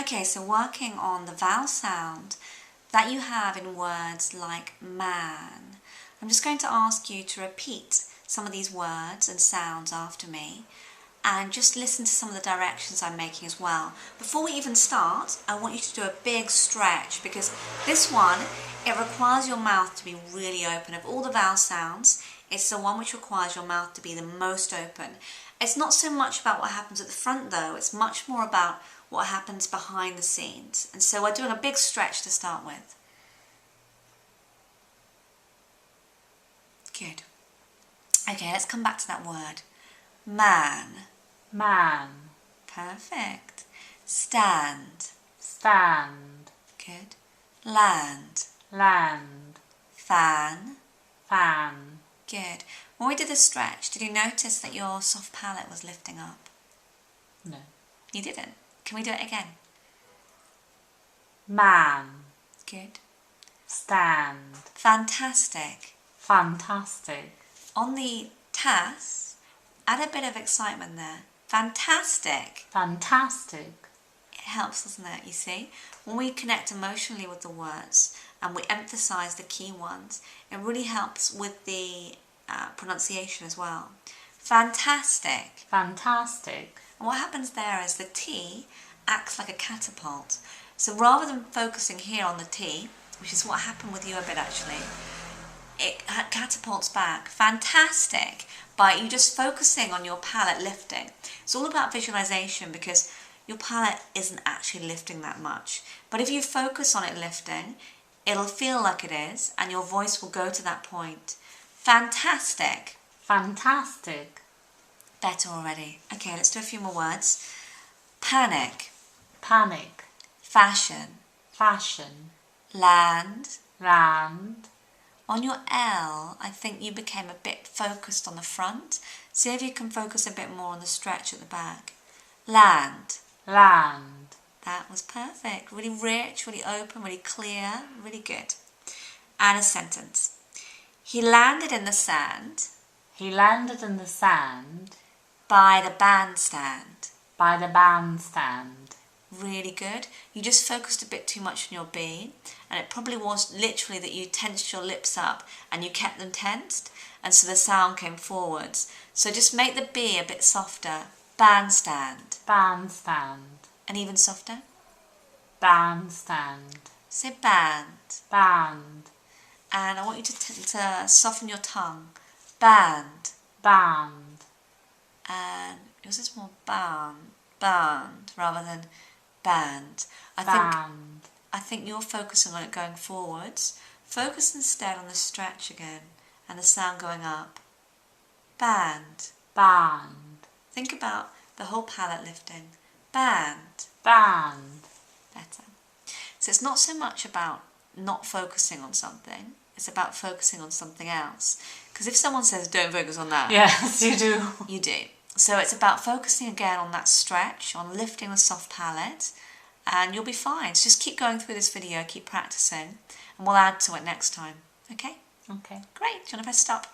Okay, so working on the vowel sound that you have in words like man. I'm just going to ask you to repeat some of these words and sounds after me and just listen to some of the directions I'm making as well. Before we even start, I want you to do a big stretch because this one, it requires your mouth to be really open. Of all the vowel sounds, it's the one which requires your mouth to be the most open. It's not so much about what happens at the front though, it's much more about what happens behind the scenes. And so we're doing a big stretch to start with. Good. Okay, let's come back to that word. Man. Man. Perfect. Stand. Stand. Good. Land. Land. Fan. Fan. Good. When we did the stretch, did you notice that your soft palate was lifting up? No. You didn't. Can we do it again? Man. Good. Stand. Fantastic. Fantastic. On the tas, add a bit of excitement there. Fantastic. Fantastic. It helps, doesn't it, you see? When we connect emotionally with the words and we emphasize the key ones, it really helps with the pronunciation as well. Fantastic. Fantastic. And what happens there is the T acts like a catapult. So rather than focusing here on the T, which is what happened with you a bit actually, it catapults back. Fantastic. By you just focusing on your palate lifting. It's all about visualization because your palate isn't actually lifting that much. But if you focus on it lifting, it'll feel like it is and your voice will go to that point. Fantastic. Fantastic. Better already. Okay, let's do a few more words. Panic. Panic. Fashion. Fashion. Land. Land. On your L, I think you became a bit focused on the front. See if you can focus a bit more on the stretch at the back. Land. Land. That was perfect. Really rich, really open, really clear, really good. And a sentence. He landed in the sand. He landed in the sand. By the bandstand. By the bandstand. Really good. You just focused a bit too much on your B, and it probably was literally that you tensed your lips up and you kept them tensed, and so the sound came forwards. So just make the B a bit softer. Bandstand. Bandstand. And even softer. Bandstand. Say band. Band. And I want you to soften your tongue. Band. Band. And yours is more band rather than band. I think you're focusing on it going forwards. Focus instead on the stretch again and the sound going up. Band. Band. Think about the whole palate lifting. Band. Band. Better. So it's not so much about not focusing on something, it's about focusing on something else. Because if someone says don't focus on that, yes, you do. You do. So it's about focusing again on that stretch, on lifting the soft palate, and you'll be fine. So just keep going through this video, keep practicing, and we'll add to it next time. Okay? Okay. Great. Do you want to press stop?